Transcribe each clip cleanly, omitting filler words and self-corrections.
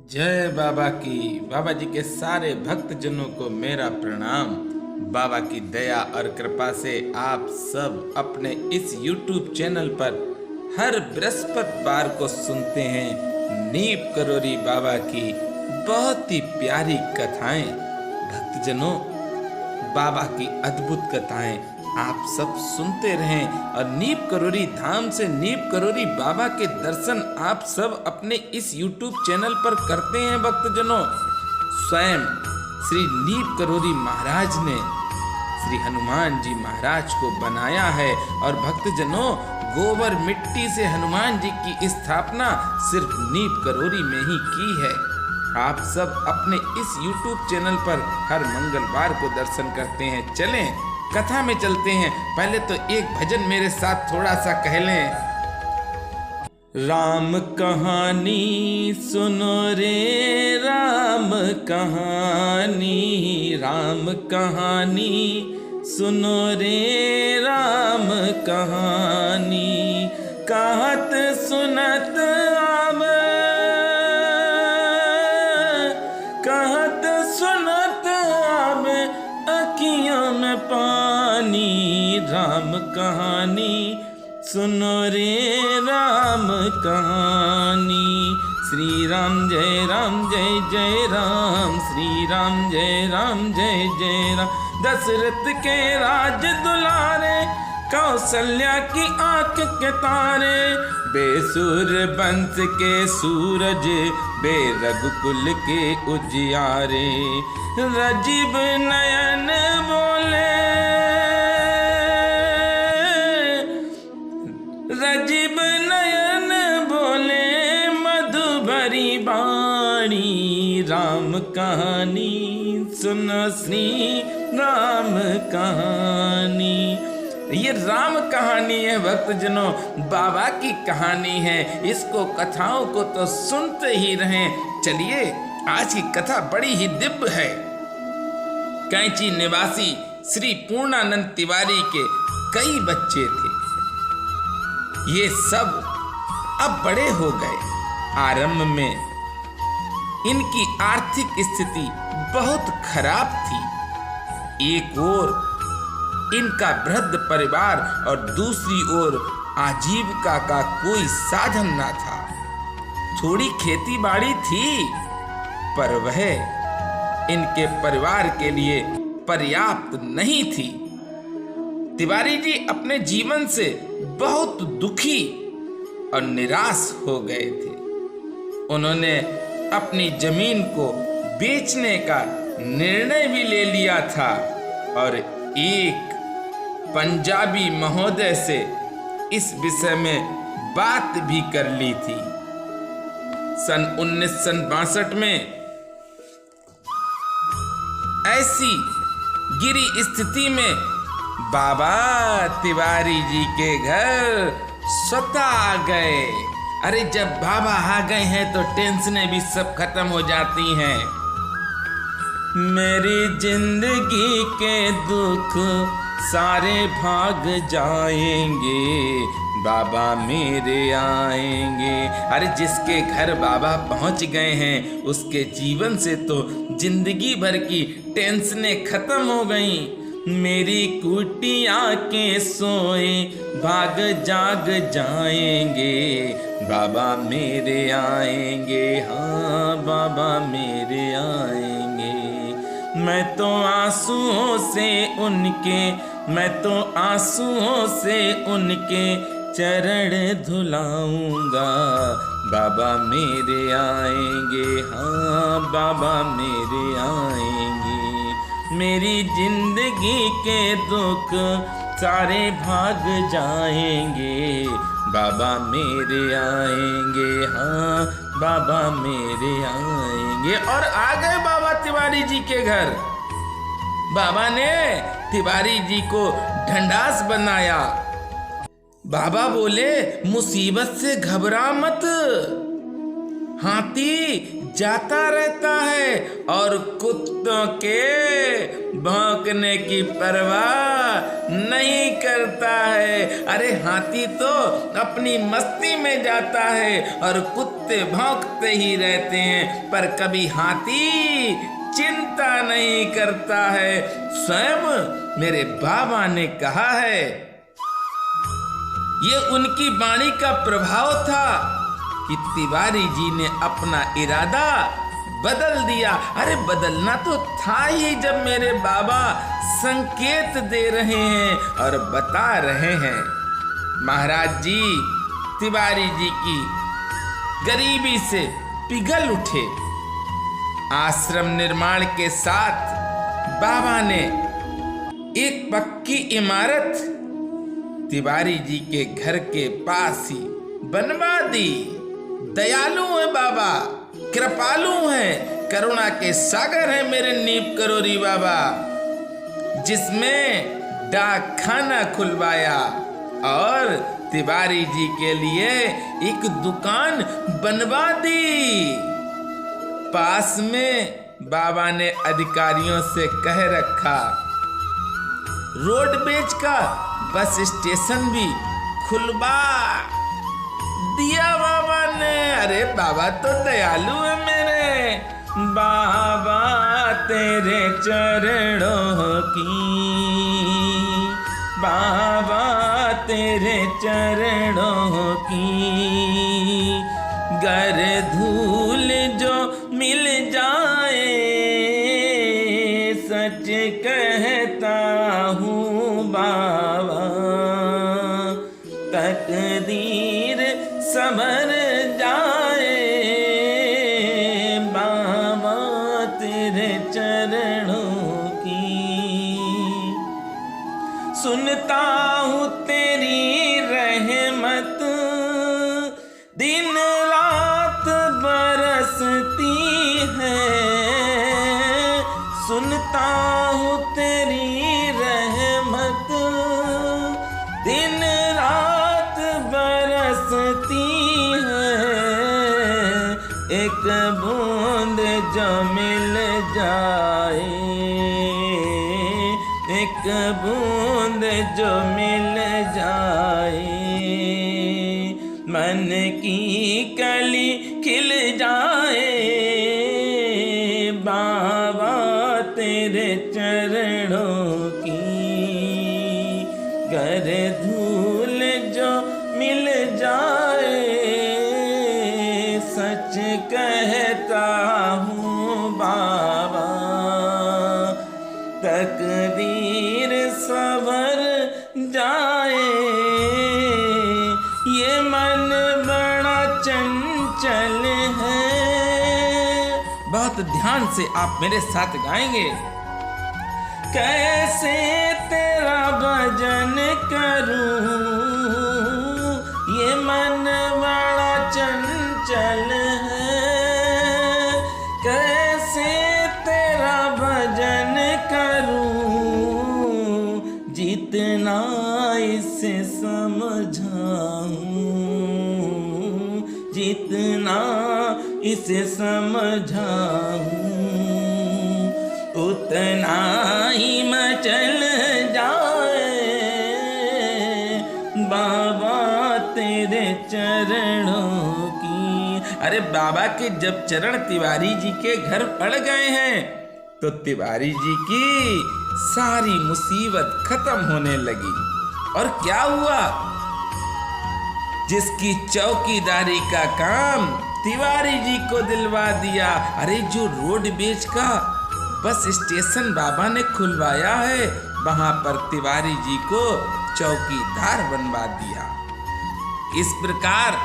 जय बाबा की। बाबा जी के सारे भक्त जनों को मेरा प्रणाम। बाबा की दया और कृपा से आप सब अपने इस YouTube चैनल पर हर बृहस्पतिवार को सुनते हैं नीप करोरी बाबा की बहुत ही प्यारी कथाएं। भक्तजनों, बाबा की अद्भुत कथाएं आप सब सुनते रहें और नीप करोरी धाम से नीप करोरी बाबा के दर्शन आप सब अपने इस YouTube चैनल पर करते हैं। भक्तजनों, स्वयं श्री नीप करोरी महाराज ने श्री हनुमान जी महाराज को बनाया है और भक्तजनों, गोबर मिट्टी से हनुमान जी की स्थापना सिर्फ नीप करोरी में ही की है। आप सब अपने इस YouTube चैनल पर हर मंगलवार को दर्शन करते हैं। चलें कथा में चलते हैं। पहले तो एक भजन मेरे साथ थोड़ा सा कह लें। राम कहानी सुनो रे राम कहानी, राम कहानी सुनो रे राम कहानी, कहत सुनत आम, कहत सुनत आम अखियों में पानी, राम कहानी सुनो रे राम कहानी। श्री राम जय जय राम, श्री राम जय जय राम। दशरथ के राज दुलारे, कौशल्या की आंख के तारे, बेसुर वंश के सूरज, बे रघुकुल के उजियारे, राजीव नयन बोले, राजीव नयन बोले मधुबरी वाणी, राम कहानी सुनो श्री राम कहानी। ये राम कहानी है भक्तजनों, बाबा की कहानी है। इसको कथाओं को तो सुनते ही रहें। चलिए आज की कथा बड़ी ही दिव्य है। कैंची निवासी श्री पूर्णानंद तिवारी के कई बच्चे थे। ये सब अब बड़े हो गए। आरंभ में इनकी आर्थिक स्थिति बहुत खराब थी। एक ओर इनका वृद्ध परिवार और दूसरी ओर आजीविका का कोई साधन न था। थोड़ी खेती बाड़ी थी, पर वह इनके परिवार के लिए पर्याप्त नहीं थी। तिवारी जी अपने जीवन से बहुत दुखी और निराश हो गए थे। उन्होंने अपनी जमीन को बेचने का निर्णय भी ले लिया था और एक पंजाबी महोदय से इस विषय में बात भी कर ली थी। सन 1962 में ऐसी गिरी स्थिति में बाबा तिवारी जी के घर स्वतः आ गए। अरे जब बाबा आ गए हैं तो टेंशनें भी सब खत्म हो जाती हैं। मेरी जिंदगी के दुख सारे भाग जाएंगे, बाबा मेरे आएंगे। अरे जिसके घर बाबा पहुंच गए हैं उसके जीवन से तो जिंदगी भर की टेंशनें खत्म हो गईं। मेरी कुटिया के सोए भाग जाग जाएंगे, बाबा मेरे आएंगे, हाँ बाबा मेरे आएंगे। मैं तो आंसुओं से उनके, मैं तो आंसुओं से उनके चरण धुलाऊंगा, बाबा मेरे आएंगे, हाँ बाबा मेरे आएंगे। मेरी जिंदगी के दुख सारे भाग जाएंगे, बाबा मेरे आएंगे, हाँ बाबा मेरे आएंगे। और आ गए बाबा तिवारी जी के घर। बाबा ने तिवारी जी को ढंढास बनाया। बाबा बोले, मुसीबत से घबरा मत, हाथी जाता रहता है और कुत्तों के भौंकने की परवाह नहीं करता है। अरे हाथी तो अपनी मस्ती में जाता है और कुत्ते भौंकते ही रहते हैं, पर कभी हाथी चिंता नहीं करता है। स्वयं मेरे बाबा ने कहा है, ये उनकी वाणी का प्रभाव था कि तिवारी जी ने अपना इरादा बदल दिया। अरे बदलना तो था ही, जब मेरे बाबा संकेत दे रहे हैं और बता रहे हैं। महाराज जी तिवारी जी की गरीबी से पिघल उठे। आश्रम निर्माण के साथ बाबा ने एक पक्की इमारत तिवारी जी के घर के पास ही बनवा दी। दयालु है बाबा, कृपालु है, करुणा के सागर है मेरे नीप करोरी बाबा, जिसमें डाक खाना खुलवाया और तिवारी जी के लिए एक दुकान बनवा दी। पास में बाबा ने अधिकारियों से कह रखा, रोडवेज का बस स्टेशन भी खुलवा दिया बाबा ने। अरे बाबा तो दयालु है मेरे। बाबा तेरे चरणों की, बाबा तेरे चरणों की, गर धूल जो मिल जाए, सच कहता हूँ बाबा, तकदीर संवर जाए। बाबा तेरे चरणों की, सुनता हूँ तेरी रहमत दिन रात बरसती है, सुनता हूँ तेरी रहमत दिन रात बरसती है। एक बूंद जो मिल जाए, एक बूंद जो मिल जाए, मन की कली खिल जाए। बाबा तेरे चरणों की, गर धूल जो मिल जाए, सच कहता हूँ बाबा, तकदीर संवर जाए। ये मन बड़ा चंचल है। बहुत ध्यान से आप मेरे साथ गाएंगे। कैसे तेरा भजन करूं, ये मन बड़ा चंचल है। कैसे तेरा भजन करूं, जितना इसे समझाऊं, जितना इसे समझाऊं, उतना ही मचल जाए। बाबा तेरे चरणों की। अरे बाबा के जब चरण तिवारी जी के घर पड़ गए हैं तो तिवारी जी की सारी मुसीबत खत्म होने लगी। और क्या हुआ, जिसकी चौकीदारी का काम तिवारी जी को दिलवा दिया। अरे जो रोडवेज का बस स्टेशन बाबा ने खुलवाया है, वहां पर तिवारी जी को चौकीदार बनवा दिया। इस प्रकार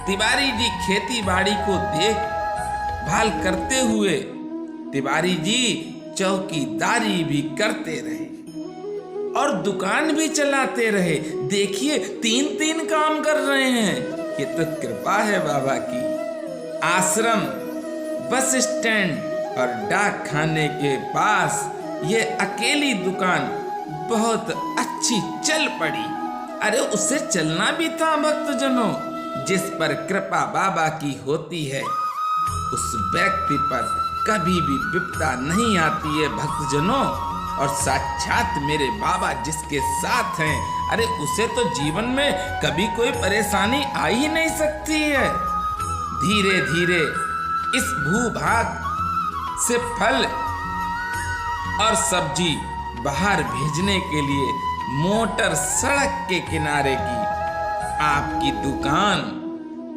तिवारी जी खेती बाड़ी को देखभाल करते हुए तिवारी जी चौकीदारी भी करते रहे और दुकान भी चलाते रहे। देखिए 3-3 काम कर रहे हैं। ये तो कृपा है बाबा की। आश्रम, बस स्टैंड और डाक खाने के पास ये अकेली दुकान बहुत अच्छी चल पड़ी। अरे उसे चलना भी था भक्तजनों, जिस पर कृपा बाबा की होती है उस व्यक्ति पर कभी भी विपदा नहीं आती है भक्तजनों। और साक्षात मेरे बाबा जिसके साथ हैं, अरे उसे तो जीवन में कभी कोई परेशानी आ ही नहीं सकती है। धीरे धीरे इस भूभाग से फल और सब्जी बाहर भेजने के लिए मोटर सड़क के किनारे की आपकी दुकान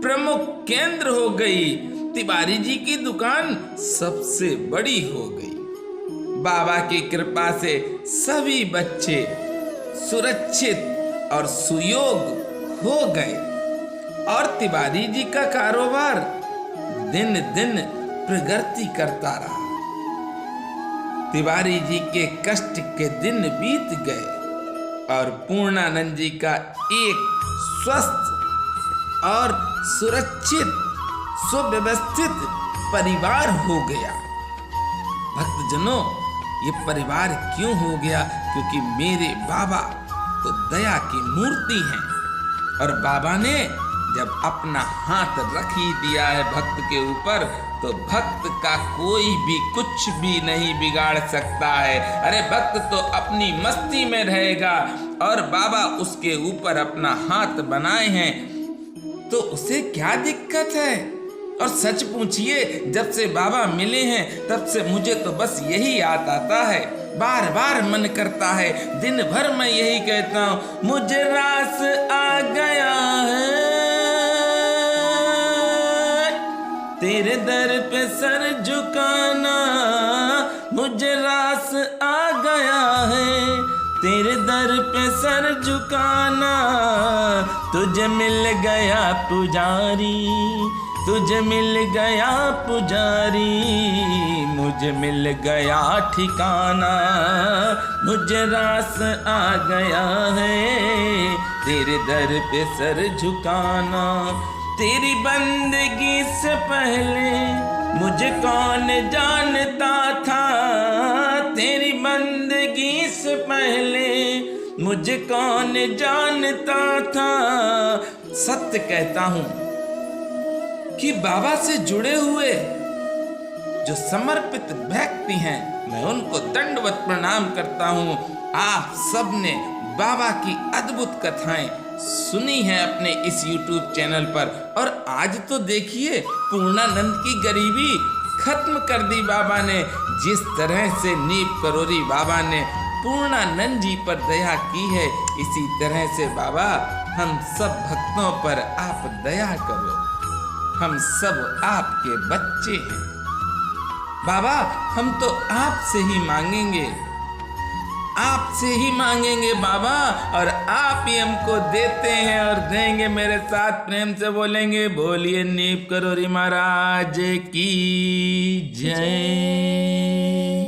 प्रमुख केंद्र हो गई। तिवारी जी की दुकान सबसे बड़ी हो गई। बाबा की कृपा से सभी बच्चे सुरक्षित और सुयोग हो गए और तिवारी जी का कारोबार दिन दिन प्रगति करता रहा। तिवारी जी के कष्ट के दिन बीत गए और पूर्णानंद जी का एक स्वस्थ और सुरक्षित सुव्यवस्थित परिवार हो गया। भक्तजनों, ये परिवार क्यों हो गया? क्योंकि मेरे बाबा तो दया की मूर्ति हैं और बाबा ने जब अपना हाथ रख ही दिया है भक्त के ऊपर, तो भक्त का कोई भी कुछ भी नहीं बिगाड़ सकता है। अरे भक्त तो अपनी मस्ती में रहेगा और बाबा उसके ऊपर अपना हाथ बनाए हैं तो उसे क्या दिक्कत है? और सच पूछिए, जब से बाबा मिले हैं तब से मुझे तो बस यही याद आता है, बार बार मन करता है, दिन भर मैं यही कहता हूँ, मुझे रास आ गया है तेरे दर पे सर झुकाना, मुझे रास आ गया है तेरे दर पे सर झुकाना। तुझे मिल गया पुजारी, तुझे मिल गया पुजारी, मुझे मिल गया ठिकाना, मुझे रास आ गया है तेरे दर पे सर झुकाना। तेरी बंदगी से पहले मुझे कौन जानता था, तेरी बंदगी से पहले मुझे कौन जानता था। सत्य कहता हूँ कि बाबा से जुड़े हुए जो समर्पित व्यक्ति हैं, मैं उनको दंडवत प्रणाम करता हूँ। आप सब ने बाबा की अद्भुत कथाएं सुनी है अपने इस YouTube चैनल पर, और आज तो देखिए पूर्णानंद की गरीबी खत्म कर दी बाबा ने। जिस तरह से नीप करोरी बाबा ने पूर्णानंद जी पर दया की है, इसी तरह से बाबा हम सब भक्तों पर आप दया करो। हम सब आपके बच्चे हैं बाबा, हम तो आपसे ही मांगेंगे, आपसे ही मांगेंगे बाबा, और आप ही हमको देते हैं और देंगे। मेरे साथ प्रेम से बोलेंगे, बोलिए नीप करोरी महाराज की जय।